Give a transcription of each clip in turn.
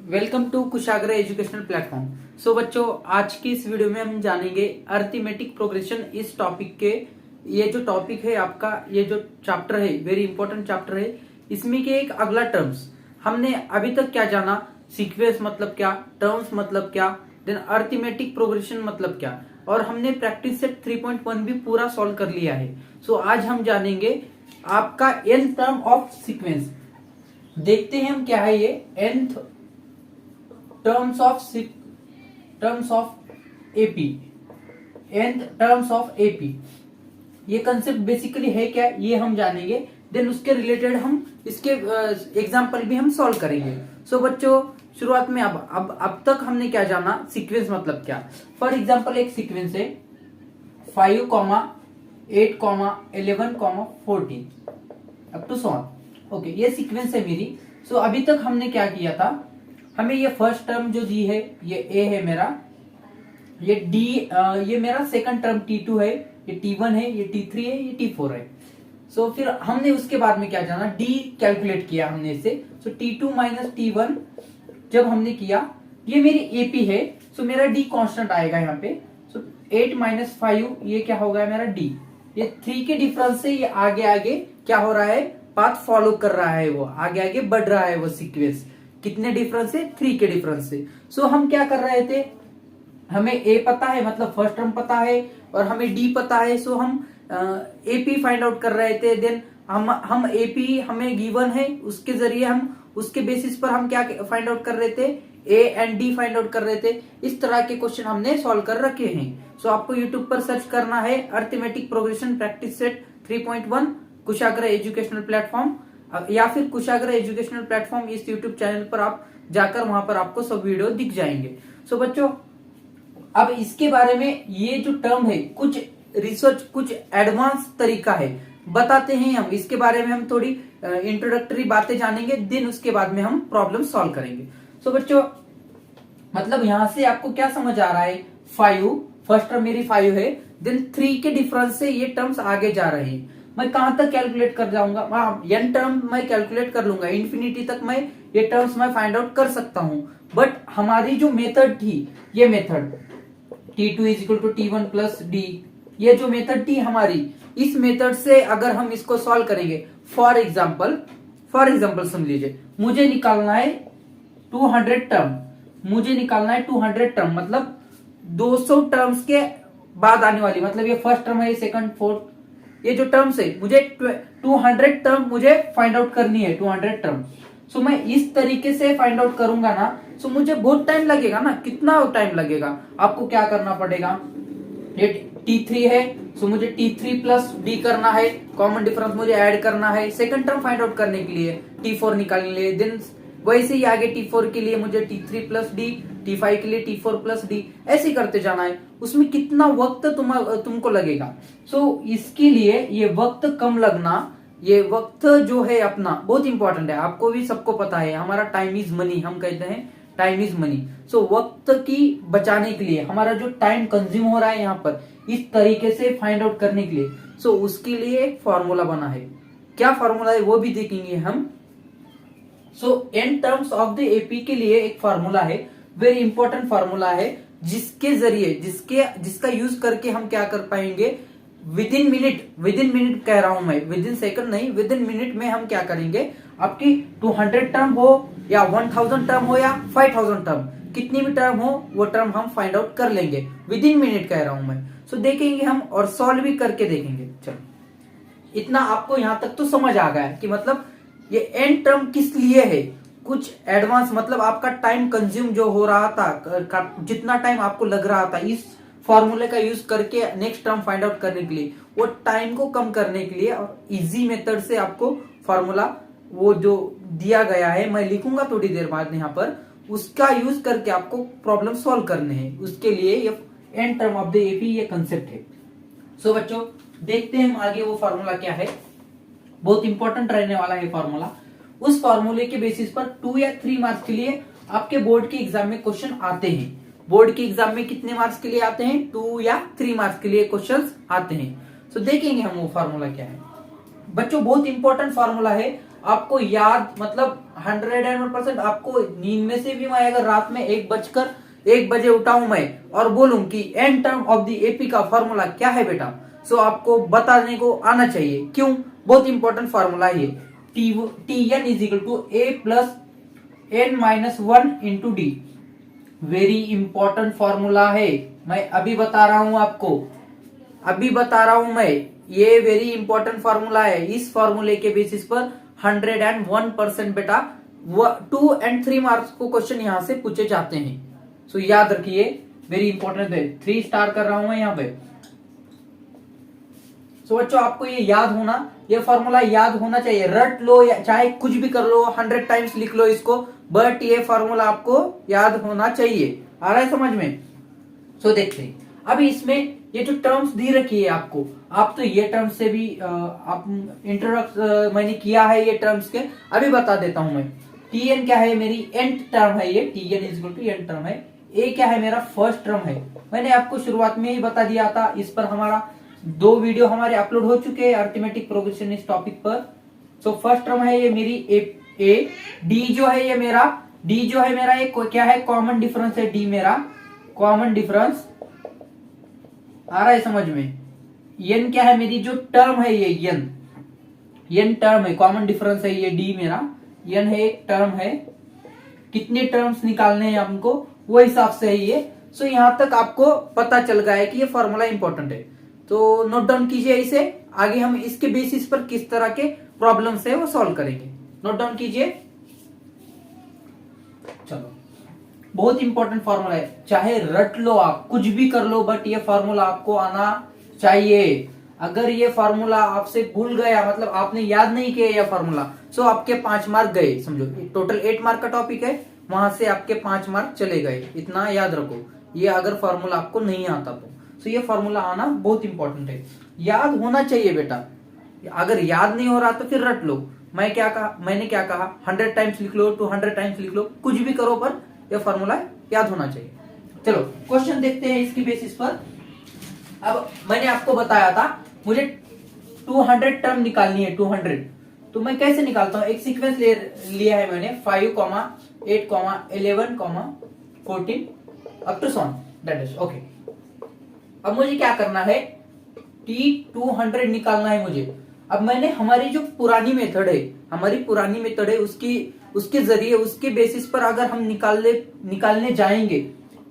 Welcome to Kushagra educational platform. So बच्चों, आज की इस वीडियो में हम जानेंगे अरिथमेटिक प्रोग्रेशन। इस टॉपिक के ये जो टॉपिक है आपका, ये जो चैप्टर है वेरी इंपॉर्टेंट चैप्टर है। इसमें के एक अगला टर्म्स हमने अभी तक क्या जाना, सीक्वेंस मतलब क्या, टर्म्स मतलब क्या, देन अरिथमेटिक प्रोग्रेशन मतलब क्या, और हमने प्रैक्टिस सेट 3.1 भी पूरा सॉल्व कर लिया है। सो आज हम जानेंगे आपका nth टर्म ऑफ सीक्वेंस। देखते हैं हम क्या है ये nth terms of AP, nth terms of AP. ये कंसेप्ट बेसिकली है क्या, ये हम जानेंगे। देन उसके रिलेटेड हम इसके एग्जांपल भी हम सॉल्व करेंगे। सो बच्चों, शुरुआत में अब तक हमने क्या जाना, सीक्वेंस मतलब क्या। फॉर एग्जांपल एक सीक्वेंस है 5, 8, 11, 14 अप टू 7। ओके, ये सीक्वेंस है मेरी। सो अभी तक हमने क्या किया था, हमें ये फर्स्ट टर्म जो दी है ये ए है मेरा, ये डी, ये मेरा सेकंड टर्म T2 है, ये T1 है, ये T3 है, ये T4 है। सो फिर हमने उसके बाद में क्या जाना, डी कैलकुलेट किया हमने इसे। सो T2 माइनस T1 जब हमने किया, ये मेरी एपी है। सो मेरा डी कांस्टेंट आएगा यहाँ पे। सो 8 माइनस 5 ये क्या होगा मेरा डी। ये 3 के डिफरेंस से ये आगे आगे क्या हो रहा है, पाथ फॉलो कर रहा है, वो आगे आगे बढ़ रहा है वो सीक्वेंस। कितने डिफरेंस से, 3 के डिफरेंस से। सो हम क्या कर रहे थे, हमें ए पता है मतलब फर्स्ट टर्म पता है, और हमें डी पता है। सो हम एपी फाइंड आउट कर रहे थे। देन हम एपी हमें गिवन है, उसके जरिए हम उसके बेसिस पर हम क्या फाइंड आउट कर रहे थे, A and D find out कर रहे थे। इस तरह के क्वेश्चन हमने सॉल्व कर रखे हैं। सो आपको यूट्यूब पर सर्च करना है अरिथमेटिक प्रोग्रेशन प्रैक्टिस सेट 3.1 कुशाग्र एजुकेशनल प्लेटफॉर्म, या फिर कुशाग्र एजुकेशनल प्लेटफॉर्म इस यूट्यूब चैनल पर आप जाकर वहां पर आपको सब वीडियो दिख जाएंगे। सो बच्चों, अब इसके बारे में ये जो टर्म है, कुछ रिसर्च, कुछ एडवांस तरीका है, बताते हैं हम इसके बारे में। हम थोड़ी इंट्रोडक्टरी बातें जानेंगे, देन उसके बाद में हम प्रॉब्लम सॉल्व करेंगे। सो बच्चों, मतलब यहां से आपको क्या समझ आ रहा है, 5 फर्स्ट टर्म मेरी 5 है, देन 3 के डिफरेंस से ये टर्म्स आगे जा रहे हैं। मैं कहां तक कैलकुलेट कर जाऊंगा, n टर्म मैं कैलकुलेट कर लूंगा, इन्फिनिटी तक मैं ये टर्म्स मैं फाइंड आउट कर सकता हूं। बट हमारी जो मेथड थी, ये method T2 is equal to T1 plus D, ये जो मेथड थी हमारी, इस मेथड से अगर हम इसको सॉल्व करेंगे, फॉर एग्जाम्पल सुन लीजिए, मुझे निकालना है 200 टर्म, मुझे निकालना है 200 टर्म, मतलब 200 टर्म्स के बाद आने वाली, मतलब ये फर्स्ट टर्म है, ये सेकंड, फोर्थ, ये जो टर्म्स है, मुझे 200 टर्म मुझे फाइंड आउट करनी है, 200 टर्म। सो मैं इस तरीके से फाइंड आउट करूंगा ना, सो मुझे बहुत टाइम लगेगा ना। कितना टाइम लगेगा, आपको क्या करना पड़ेगा, ये T3 है, सो मुझे T3 प्लस डी करना है, कॉमन डिफरेंस मुझे ऐड करना है सेकंड टर्म फाइंड आउट करने के लिए, T4 निकालने के लिए। देन वैसे ही आगे T4 के लिए मुझे T3 प्लस डी, T5 के लिए T4 प्लस डी, ऐसे करते जाना है। उसमें कितना वक्त तुमको लगेगा। सो इसके लिए ये वक्त कम लगना, ये वक्त जो है अपना बहुत इंपॉर्टेंट है। आपको भी सबको पता है, हमारा टाइम इज मनी, हम कहते हैं टाइम इज मनी। सो वक्त की बचाने के लिए, हमारा जो टाइम कंज्यूम हो रहा है यहाँ पर इस तरीके से फाइंड आउट करने के लिए, सो उसके लिए एक फॉर्मूला बना है। क्या फॉर्मूला है वो भी देखेंगे हम। सो n terms of the AP के लिए एक फॉर्मूला है, वेरी इंपॉर्टेंट फॉर्मूला है, जिसके जरिए जिसका यूज करके हम क्या कर पाएंगे, विद इन मिनट कह रहा हूं मैं, विद इन सेकंड नहीं, विद इन मिनट में हम क्या करेंगे, आपकी 200 टर्म हो या 1000 टर्म हो या 5000 टर्म, कितनी भी टर्म हो वो टर्म हम फाइंड आउट कर लेंगे, विद इन मिनट कह रहा हूं मैं। सो देखेंगे हम और सॉल्व भी करके देखेंगे। चलो, इतना आपको यहां तक तो समझ आ गया है कि मतलब ये n टर्म किस लिए है। कुछ एडवांस मतलब आपका टाइम कंज्यूम जो हो रहा था, जितना टाइम आपको लग रहा था इस फॉर्मूले का यूज करके नेक्स्ट टर्म फाइंड आउट करने के लिए, वो टाइम को कम करने के लिए और इजी मेथड से आपको फॉर्मूला वो जो दिया गया है, मैं लिखूंगा थोड़ी देर बाद यहाँ पर, उसका यूज करके आपको प्रॉब्लम सॉल्व करने हैं। उसके लिए ये n term of the AP ये कंसेप्ट है। सो बच्चों, देखते हैं हम आगे वो फॉर्मूला क्या है, बहुत इंपॉर्टेंट रहने वाला है फॉर्मूला। उस फॉर्मूले के बेसिस पर 2 या 3 मार्क्स के लिए आपके बोर्ड के एग्जाम में क्वेश्चन आते हैं। बोर्ड के एग्जाम में कितने मार्क्स के लिए आते हैं, 2 या 3 मार्क्स के लिए क्वेश्चंस आते हैं। सो देखेंगे हम वो फॉर्मूला क्या है। बच्चों, बहुत इंपॉर्टेंट फॉर्मूला है, आपको याद मतलब 101% आपको नींद में से भी मैं अगर रात में 1 बजे उठा हूं मैं और बोलूं कि N term of the AP का फॉर्मूला क्या है बेटा, सो आपको बताने को आना चाहिए। क्यों? बहुत इंपॉर्टेंट फॉर्मूला है ये। T N is equal to A plus N minus 1 into D. Very important formula है, मैं अभी बता रहा हूं आपको, अभी बता रहा हूं मैं, ये वेरी इंपॉर्टेंट फॉर्मूला है। इस फॉर्मूले के बेसिस पर 101% बेटा 2 और 3 मार्क्स को क्वेश्चन यहां से पूछे जाते हैं। सो याद रखिए, वेरी इंपॉर्टेंट है। 3 स्टार कर रहा हूं मैं यहाँ पे। सो बच्चों आपको ये याद होना, ये फॉर्मूला याद होना चाहिए। रट लो या चाहे कुछ भी कर लो, 100 टाइम्स लिख लो इसको, बट ये फॉर्मूला आपको याद होना चाहिए। आ रहा है समझ में? सो देखते हैं अभी इसमें ये जो टर्म्स दी रखी है आपको, आप तो ये टर्म्स से भी आप इंट्रोडक्शन मैंने किया है ये टर्म्स के, अभी बता देता हूं मैं। टी एन क्या है? मेरी nth टर्म है ये, T N is equal to n term है। ए क्या है? मेरा फर्स्ट टर्म है। मैंने आपको शुरुआत में ही बता दिया था, इस पर हमारा 2 वीडियो हमारे अपलोड हो चुके हैं अरिथमेटिक प्रोग्रेशन इस टॉपिक पर। सो फर्स्ट टर्म है ये मेरी ए। डी जो है ये मेरा, डी जो है मेरा ये क्या है? कॉमन डिफरेंस है डी मेरा, कॉमन डिफरेंस। आ रहा है समझ में? एन क्या है? मेरी जो टर्म है ये एन टर्म है, कॉमन डिफरेंस है ये डी मेरा, एन है एक टर्म है। कितने टर्म्स निकालने हैं हमको वो हिसाब से है ये। सो यहां तक आपको पता चल गया है कि ये फॉर्मूला इंपॉर्टेंट है, तो नोट डाउन कीजिए इसे। आगे हम इसके बेसिस पर किस तरह के प्रॉब्लम्स है वो सॉल्व करेंगे। नोट डाउन कीजिए। चलो, बहुत इंपॉर्टेंट फॉर्मूला है, चाहे रट लो आप, कुछ भी कर लो, बट ये फॉर्मूला आपको आना चाहिए। अगर ये फॉर्मूला आपसे भूल गया, मतलब आपने याद नहीं किया ये फॉर्मूला, सो आपके 5 मार्क गए। समझो टोटल 8 मार्क का टॉपिक है, वहां से आपके 5 मार्क चले गए। इतना याद रखो, ये अगर फॉर्मूला आपको नहीं आता तो। सो ये फॉर्मूला आना बहुत इंपॉर्टेंट है, याद होना चाहिए बेटा। अगर याद नहीं हो रहा तो फिर रट लो। मैंने क्या कहा? 100 टाइम्स लिख लो, 200 टाइम्स लिख लो, कुछ भी करो, पर यह फॉर्मूला याद होना चाहिए। चलो क्वेश्चन देखते हैं इसकी बेसिस पर। अब मैंने आपको बताया था मुझे 200 टर्म निकालनी है, 200। तो मैं कैसे निकालता हूं? एक सीक्वेंस लिया है मैंने, 5, 8, 11, 14 up to so on that is okay. अब मुझे क्या करना है? T200 निकालना है मुझे। अब मैंने हमारी जो पुरानी मेथड है उसके जरिए, उसके बेसिस पर अगर हम निकालने जाएंगे,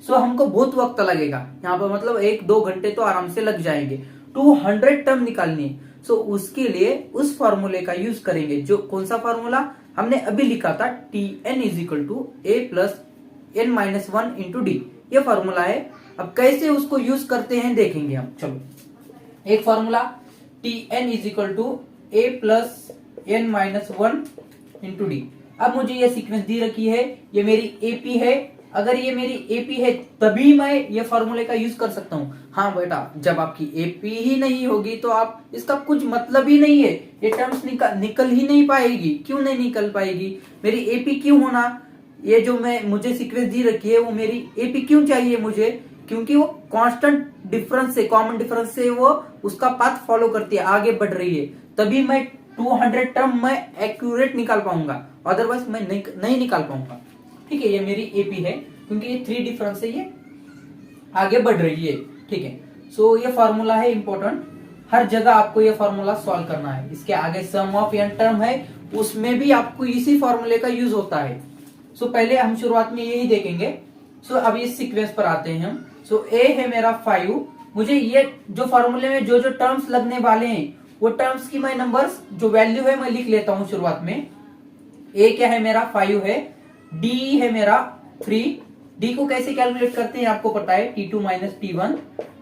सो हमको बहुत वक्त लगेगा यहाँ पर, मतलब 1-2 घंटे तो आराम से लग जाएंगे। 200 टर्म निकालनी है, सो उसके लिए उस फॉर्मूले का यूज करेंगे। जो कौन सा फॉर्मूला हमने अभी लिखा था? Tn is equal to A plus N minus 1 into D, ये फॉर्मूला है। अब कैसे उसको यूज करते हैं देखेंगे हम। चलो, एक formula Tn is equal to A plus N minus 1 into D. अब मुझे ये सीक्वेंस दी रखी है, ये मेरी एपी है। अगर ये मेरी एपी है तभी मैं ये फॉर्मूले का यूज कर सकता हूँ। हाँ बेटा, जब आपकी एपी ही नहीं होगी तो आप इसका कुछ मतलब ही नहीं है, ये टर्म्स निकल ही नहीं पाएगी। क्यों नहीं निकल पाएगी? मेरी एपी क्यों होना? ये जो मुझे सीक्वेंस दी रखी है वो मेरी एपी क्यों चाहिए मुझे? क्योंकि वो कांस्टेंट डिफरेंस से, कॉमन डिफरेंस से वो उसका पाथ फॉलो करती है, आगे बढ़ रही है, तभी मैं 200 टर्म मैं एक्यूरेट निकाल पाऊंगा, अदरवाइज मैं नहीं निकाल पाऊंगा। ठीक है, ये मेरी एपी है क्योंकि ये 3 डिफरेंस से ये आगे बढ़ रही है। ठीक है, सो ये फॉर्मूला है इंपॉर्टेंट, हर जगह आपको ये फॉर्मूला सॉल्व करना है। इसके आगे सम ऑफ एन टर्म है, उसमें भी आपको इसी फॉर्मूले का यूज होता है। सो पहले हम शुरुआत में यही देखेंगे। सो अब इस सीक्वेंस पर आते हैं हम। सो ए है मेरा 5, मुझे ये जो फॉर्मूले में जो टर्म्स लगने वाले हैं वो टर्म्स की मैं नंबर्स जो वैल्यू है मैं लिख लेता हूं शुरुआत में। ए क्या है मेरा? 5 है। डी है मेरा 3। डी को कैसे कैलकुलेट करते हैं आपको पता है, T2 माइनस T1।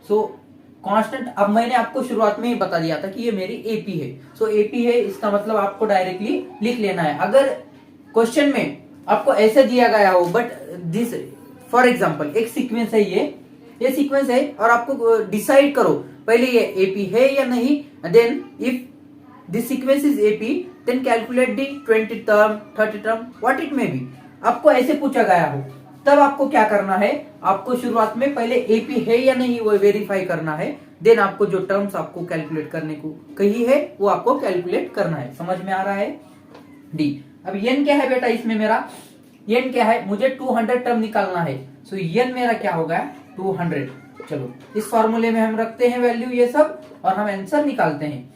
सो कांस्टेंट, अब मैंने आपको शुरुआत में ही बता दिया था कि ये मेरी एपी है। सो एपी है, इसका मतलब आपको डायरेक्टली लिख लेना है। अगर क्वेश्चन में आपको ऐसे दिया गया हो, बट दिस फॉर एग्जांपल एक सीक्वेंस है, ये सीक्वेंस है और आपको डिसाइड करो पहले ये एपी है या नहीं। Then if this sequence is AP then calculate the 20 term 30 term what it may be. आपको ऐसे पूछा गया हो तब आपको क्या करना है? आपको शुरुआत में पहले एपी है या नहीं वो वेरीफाई करना है। देन आपको जो टर्म्स आपको कैलकुलेट करने को कही है वो आपको कैलकुलेट करना है। समझ में आ रहा है? डी। अब एन क्या है बेटा इसमें मेरा, एन क्या है, मुझे 200 टर्म निकालना है। सो एन मेरा क्या होगा 200। चलो इस फॉर्मूले में हम रखते हैं वैल्यू ये सब और हम आंसर निकालते हैं।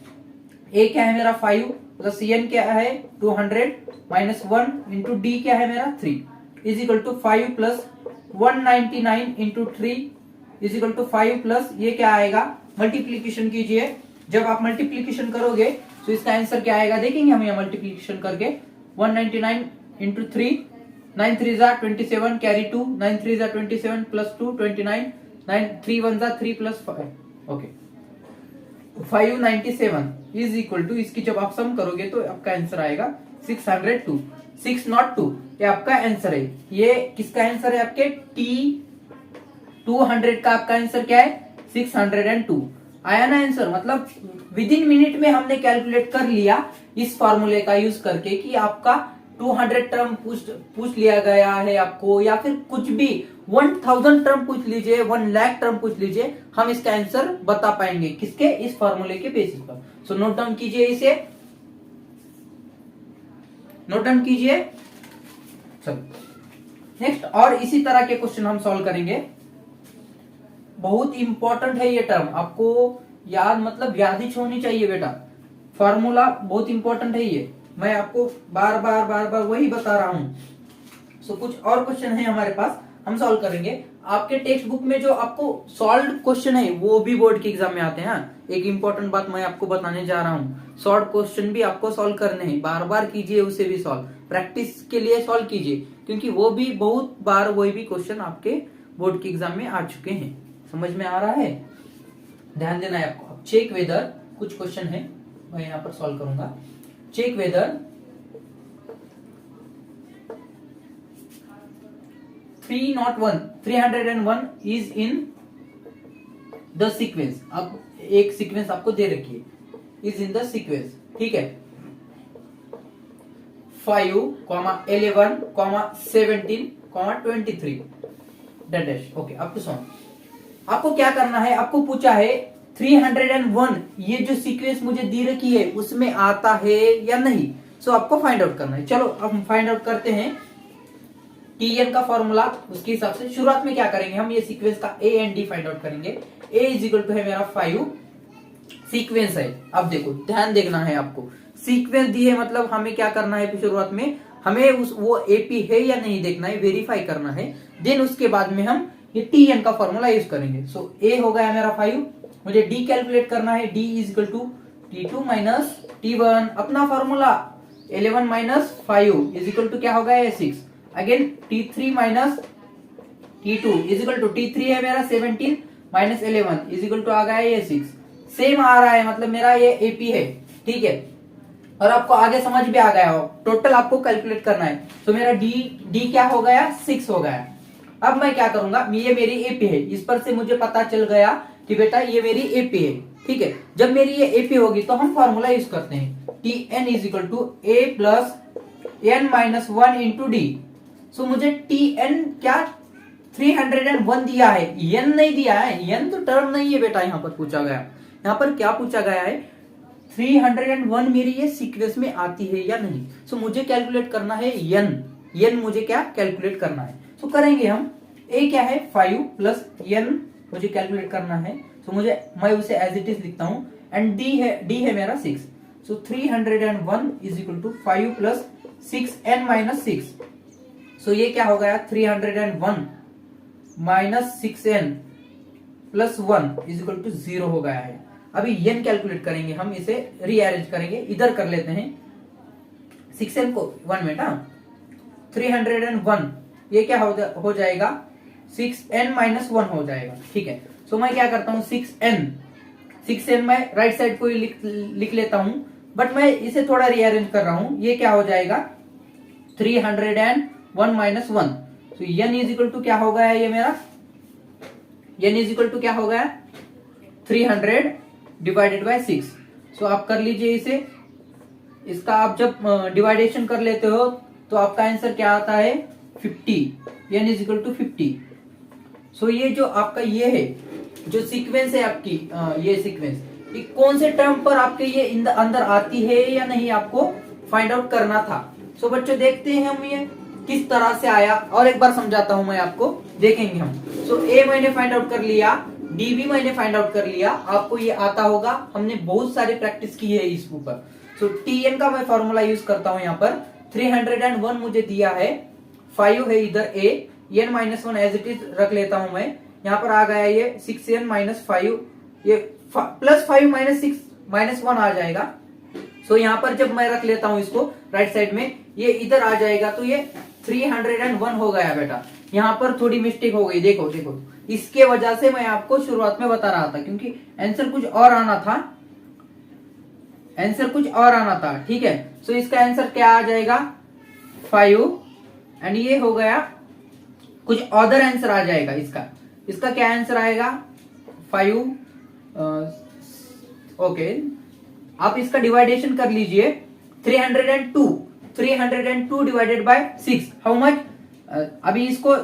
ए क्या है मेरा 5 प्लस एन क्या है 200 माइनस 1 इंटू डी क्या है मेरा 3 is equal to 5 plus 199 into 3 is equal to 5 plus ये क्या आएगा, मल्टीप्लीकेशन कीजिए। जब आप मल्टीप्लीकेशन करोगे तो इसका आंसर क्या आएगा देखेंगे हम, ये मल्टीप्लीकेशन करके 199 इंटू 3, 9 3 जा 27 कैरी 2, 9 3 जा 27 प्लस 2 29, 9 3 1 जा 3 plus 5 okay 597 is equal to, इसकी जब आप सम करोगे तो आपका आंसर आएगा 602, 602 ये आपका आंसर है। ये किसका आंसर है आपके T200 का आपका आंसर क्या है 602 आया ना आंसर। मतलब विद इन मिनट में हमने कैलकुलेट कर लिया इस फॉर्मूले का यूज करके कि आपका 200 टर्म पूछ लिया गया है आपको, या फिर कुछ भी 1000 टर्म पूछ लीजिए, 1 लाख टर्म पूछ लीजिए, हम इसका आंसर बता पाएंगे किसके, इस फॉर्मूले के बेसिस पर। सो नोट डाउन कीजिए, इसे नोट डाउन कीजिए। चलो नेक्स्ट और इसी तरह के क्वेश्चन हम सॉल्व करेंगे। बहुत इंपॉर्टेंट है ये टर्म, आपको याद मतलब याद ही होनी चाहिए बेटा। फॉर्मूला बहुत इंपॉर्टेंट है ये, मैं आपको बार बार वही बता रहा हूं। सो कुछ और क्वेश्चन है हमारे पास, हम सॉल्व करेंगे। आपके टेक्स्ट बुक में जो आपको सॉल्व क्वेश्चन है वो भी बोर्ड के एग्जाम में आते हैं। एक इंपॉर्टेंट बात मैं आपको बताने जा रहा हूँ, शॉर्ट क्वेश्चन भी आपको सॉल्व करने हैं, बार बार कीजिए उसे भी सॉल्व, प्रैक्टिस के लिए सॉल्व कीजिए, क्योंकि वो भी बहुत बार वही भी क्वेश्चन आपके बोर्ड के एग्जाम में आ चुके हैं। समझ में आ रहा है, ध्यान देना है आपको। अब चेक वेदर कुछ क्वेश्चन है मैं यहाँ पर सॉल्व करूंगा। Check whether 301 is in the sequence. अब एक सीक्वेंस आपको दे रखी है, इज इन द सीक्वेंस, ठीक है 5, 11, 17, 23 dash okay up to so on. आपको क्या करना है, आपको पूछा है 301 ये जो सीक्वेंस मुझे दी रखी है उसमें आता है या नहीं। सो आपको फाइंड आउट करना है। चलो अब हम फाइंड आउट करते हैं टीएन का फॉर्मूला। उसके हिसाब से शुरुआत में क्या करेंगे, हम ये सीक्वेंस का A and D find out करेंगे। ए इज इक्वल टू है मेरा 5 सीक्वेंस है। अब देखो ध्यान देखना है आपको, सीक्वेंस दी है मतलब हमें क्या करना है, शुरुआत में हमें वो एपी है या नहीं देखना है, वेरीफाई करना है। देन उसके बाद में हम ये टीएन का फॉर्मूला यूज करेंगे। सो ए हो गया मेरा 5, मुझे डी कैलकुलेट करना है, D is equal to T2 minus T1, अपना formula 11 minus 5 is equal to क्या होगा 6। Again T3 minus T2 is equal to T3 है मेरा 17 माइनस 11 इज इक्वल टू आ गया ये 6। सेम आ रहा है मतलब मेरा ये एपी है, ठीक है। और आपको आगे समझ भी आ गया हो, टोटल आपको कैलकुलेट करना है। तो मेरा डी क्या हो गया 6 हो गया। अब मैं क्या करूंगा, ये मेरी एपी है, इस पर से मुझे पता चल गया कि बेटा ये मेरी एपी है, ठीक है। जब मेरी ये एपी होगी तो हम फॉर्मूला यूज करते हैं, T N is equal to A plus N minus 1 into D. So मुझे टी एन क्या 301 दिया है, एन नहीं दिया है, एन तो टर्म नहीं है बेटा। यहाँ पर पूछा गया, यहाँ पर क्या पूछा गया है 301 मेरी ये सीक्वेंस में आती है या नहीं। सो मुझे कैलकुलेट करना है एन मुझे क्या कैलकुलेट करना है। तो करेंगे हम, ए क्या है 5 प्लस एन मुझे कैलकुलेट करना है। तो मैं उसे एज इट इज लिखता हूं, एंड डी है मेरा 6। So 301 is equal to 5 plus 6n minus 6। So ये क्या हो गया 301 minus 6n plus 1 is equal to 0 हो गया है। अभी n कैलकुलेट करेंगे, हम इसे रीअरेंज करेंगे, इधर कर लेते हैं 6n को 1 में, 301 ये क्या हो जाएगा 6n माइनस 1 हो जाएगा, ठीक है। सो मैं क्या करता हूँ 6n मैं राइट साइड को लिख लेता हूं, बट मैं इसे थोड़ा रीअरेंज कर रहा हूं। ये क्या हो जाएगा 301 माइनस 1। तो n इज इक्वल टू क्या हो गया ये मेरा, n इज इक्वल टू क्या हो गया 300 डिवाइडेड बाय 6। सो आप कर लीजिए इसे, इसका आप जब डिवाइडेशन कर लेते हो तो आपका आंसर क्या आता है 50, n इज इक्वल टू 50। सो ये जो आपका ये है जो सीक्वेंस है आपकी ये सीक्वेंस, ये कौन से टर्म पर आपके ये अंदर आती है या नहीं आपको फाइंड आउट करना था। सो बच्चों देखते हैं हम ये किस तरह से आया, और एक बार समझाता हूं मैं आपको, देखेंगे हम। सो ए मैंने फाइंड आउट कर लिया, डी भी मैंने फाइंड आउट कर लिया, आपको ये आता होगा, हमने बहुत सारी प्रैक्टिस की है इस ऊपर। सो टी एन का मैं फॉर्मूला यूज करता हूं यहाँ पर। 301 मुझे दिया है, 5 है इधर A, N minus 1 as it is रख लेता हूं मैं। यहाँ पर आ गया ये 6n माइनस 5, ये प्लस 5 माइनस 6 माइनस 1 आ जाएगा। सो यहाँ पर जब मैं रख लेता हूं इसको राइट साइड में, ये इधर आ जाएगा, तो ये 301 हो गया बेटा। यहाँ पर थोड़ी मिस्टेक हो गई, देखो देखो, इसके वजह से मैं आपको शुरुआत में बता रहा था, क्योंकि आंसर कुछ और आना था, आंसर कुछ और आना था, ठीक है। सो इसका आंसर क्या आ जाएगा 5, एंड ये हो गया कुछ अदर आंसर आ जाएगा इसका। इसका क्या आंसर आएगा 5, ओके। आप इसका डिवाइडेशन कर लीजिए, 302 डिवाइडेड बाय 6 हाउ मच। अभी इसको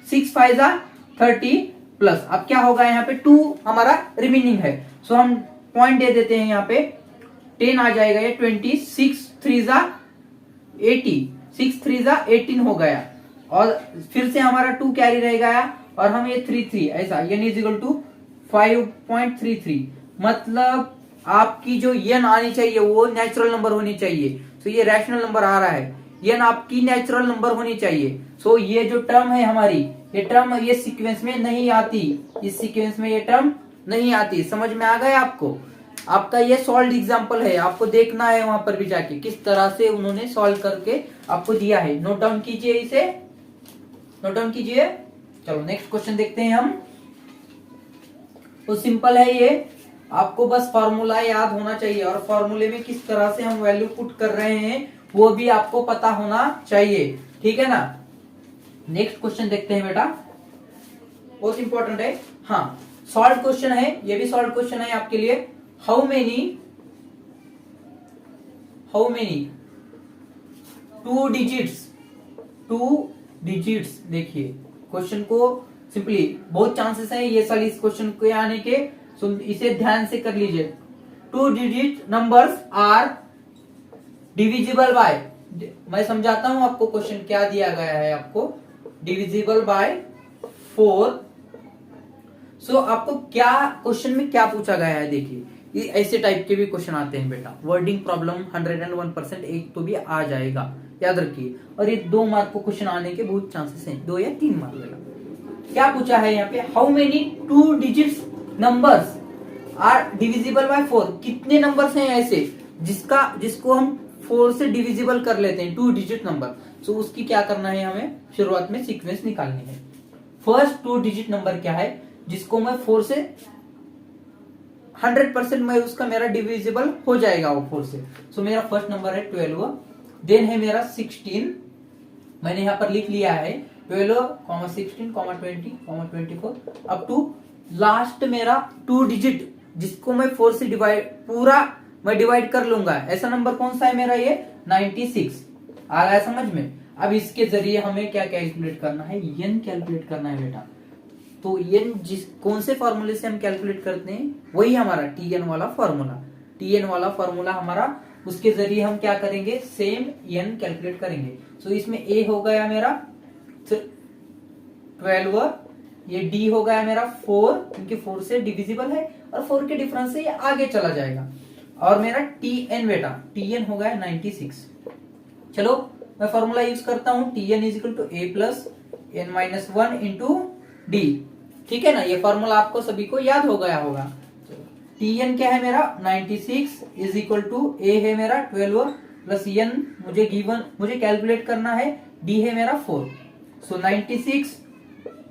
6 5 30 प्लस, अब क्या होगा यहाँ पे 2 हमारा रिमेनिंग है। सो हम पॉइंट दे देते हैं, यहाँ पे 10 आ जाएगा, ये 20, 6 3 80, 6 3 18 हो गया, और फिर से हमारा 2 कैरी रह गया, और हम ये 3 ऐसा, n इज इक्वल टू 5.33। मतलब आपकी जो n आनी चाहिए वो नेचुरल नंबर होनी चाहिए। तो ये रैशनल नंबर आ रहा है, n आपकी नेचुरल नंबर होनी चाहिए। सो ये जो टर्म है हमारी, ये टर्म ये सीक्वेंस में नहीं आती, इस सीक्वेंस में ये टर्म नहीं आती। समझ में आ गया आपको? आपका ये सॉल्व एग्जांपल है, आपको देखना है वहां पर भी जाके किस तरह से उन्होंने सॉल्व करके आपको दिया है। नोट डाउन कीजिए, इसे नोट डाउन कीजिए। चलो नेक्स्ट क्वेश्चन देखते हैं हम। तो सिंपल है ये, आपको बस फॉर्मूला याद होना चाहिए, और फॉर्मूले में किस तरह से हम वैल्यू पुट कर रहे हैं वो भी आपको पता होना चाहिए, ठीक है ना। नेक्स्ट क्वेश्चन देखते हैं बेटा, बहुत इंपॉर्टेंट है। हाँ, सॉल्व क्वेश्चन है, ये भी सॉल्व क्वेश्चन है आपके लिए। हाउ मेनी 2 डिजिट्स, देखिए क्वेश्चन को सिंपली, बहुत चांसेस है ये साल इस क्वेश्चन के आने के, सो इसे ध्यान से कर लीजिए। 2 digit numbers are divisible by, मैं समझाता हूं आपको क्वेश्चन क्या दिया गया है आपको, डिविजिबल बाय 4। सो आपको क्या क्वेश्चन में क्या पूछा गया है, देखिए ये ऐसे टाइप के भी क्वेश्चन आते हैं बेटा। वर्डिंग प्रॉब्लम 101% एक तो भी आ जाएगा, याद रखिए। और ये 2 मार्क को क्वेश्चन आने के बहुत चांसेस हैं, 2 या 3 मार्क बेटा। क्या पूछा है यहाँ पे, how many 2 digits numbers are divisible by 4। कितने नंबर्स हैं ऐसे जिसको हम 4 से डिविजिबल कर लेते हैं, 2 डिजिट नंबर। सो उसकी क्या करना है, हमें शुरुआत में सीक्वेंस निकालनी है। फर्स्ट 2 डिजिट नंबर क्या है जिसको मैं 4 से 100% में उसका मेरा डिविजिबल हो जाएगा वो 4 से। सो मेरा फर्स्ट नंबर है 12, देन है मेरा 16, मैंने यहाँ पर लिख लिया है 12, 16, 20, 24 अप टू लास्ट मेरा 2 डिजिट जिसको मैं 4 से पूरा मैं डिवाइड कर लूंगा। ऐसा नंबर कौन सा है मेरा, ये 96 आ रहा है समझ में। अब इसके जरिए हमें क्या कैलकुलेट करना है, n कैलकुलेट करना है बेटा। तो n कौन से फॉर्मूले से हम कैलकुलेट करते हैं, वही हमारा tn वाला फॉर्मूला हमारा, उसके जरिए हम क्या करेंगे, सेम n कैलकुलेट करेंगे। सो इसमें a हो गया मेरा 12, ये d हो गया मेरा 4, क्योंकि 4 से डिविजिबल है और 4 के डिफरेंस से ये आगे चला जाएगा। और मेरा tn बेटा, tn हो गया 96। चलो मैं फॉर्मूला यूज करता हूं, tn is equal to a plus n minus 1 into D, ठीक है ना। ये फॉर्मूला आपको सभी को याद हो गया होगा। tn क्या है मेरा 96 इज इक्वल टू a है मेरा 12 प्लस n मुझे कैलकुलेट करना है, d है मेरा 4। सो 96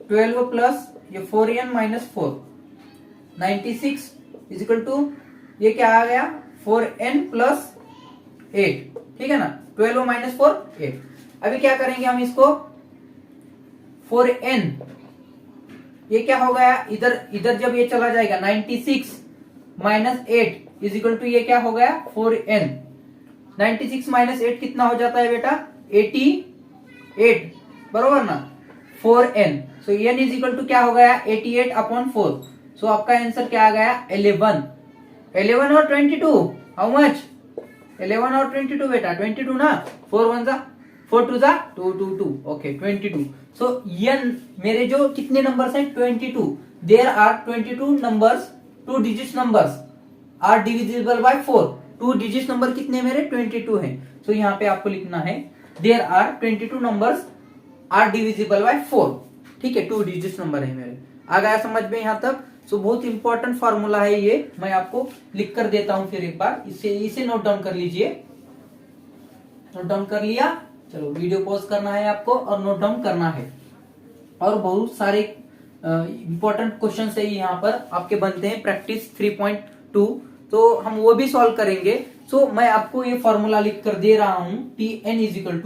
12 प्लस ये 4n minus 4, 96 is equal to ये क्या आ गया 4n प्लस 8, ठीक है ना। 12 माइनस 4 8। अभी क्या करेंगे हम इसको, 4n ये क्या हो गया, इधर जब ये चला जाएगा 96 माइनस 8 इज इक्वल टू ये क्या हो गया 4n। 96 माइनस 8 कितना हो जाता है बेटा 88, बरोबर ना, 4n। So n is equal to क्या हो गया 88 अपॉन 4। सो आपका आंसर क्या आ गया 11 और 22 हाउ मच 11 और 22 बेटा, 22 ना, 4 1 जा 4 2 जा 2 2 2, ओके 22। सो ये मेरे जो कितने नंबर्स हैं 22, there are 22 numbers, 2 digit numbers are divisible by 4। 2 digit number कितने मेरे 22 हैं। सो यहाँ पे आपको लिखना है there are 22 numbers are divisible by 4। ठीक है, 2 डिजिट नंबर है मेरे। आ गया समझ में यहाँ तक। सो बहुत इंपॉर्टेंट फॉर्मूला है ये, मैं आपको लिख कर देता हूं फिर एक बार, इसे नोट डाउन कर लीजिए। नोट डाउन कर लिया, चलो वीडियो पॉज करना है आपको और नोट डाउन करना है। और बहुत सारे इंपॉर्टेंट क्वेश्चन है यहाँ पर आपके बनते हैं प्रैक्टिस 3.2, तो हम वो भी सॉल्व करेंगे। सो मैं आपको ये फॉर्मूला लिख कर दे रहा हूं, Tn is equal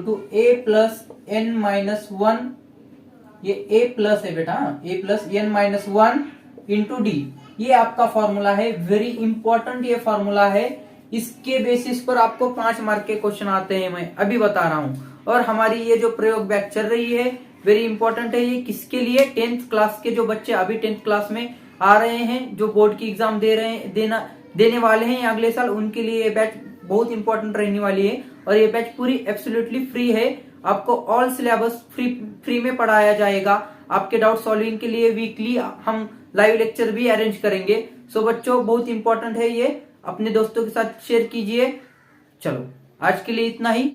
to A plus N minus 1, ये a प्लस है बेटा, a plus N minus 1 into D. ये आपका फॉर्मूला है, वेरी इंपॉर्टेंट ये फॉर्मूला है। इसके बेसिस पर आपको 5 मार्क के क्वेश्चन आते हैं, मैं अभी बता रहा हूं। और हमारी ये जो प्रयोग बैच चल रही है वेरी इंपॉर्टेंट है ये, किसके लिए, 10th क्लास के जो बच्चे अभी 10th क्लास में आ रहे हैं, जो बोर्ड की एग्जाम दे रहे हैं, देने वाले हैं अगले साल, उनके लिए ये बैच बहुत इंपॉर्टेंट रहने वाली है। और ये बैच पूरी एब्सोल्युटली फ्री है, आपको ऑल सिलेबस फ्री में पढ़ाया जाएगा। आपके डाउट सॉल्विंग के लिए वीकली हम लाइव लेक्चर भी अरेंज करेंगे। सो बच्चों बहुत इंपॉर्टेंट है ये, अपने दोस्तों के साथ शेयर कीजिए। चलो आज के लिए इतना ही।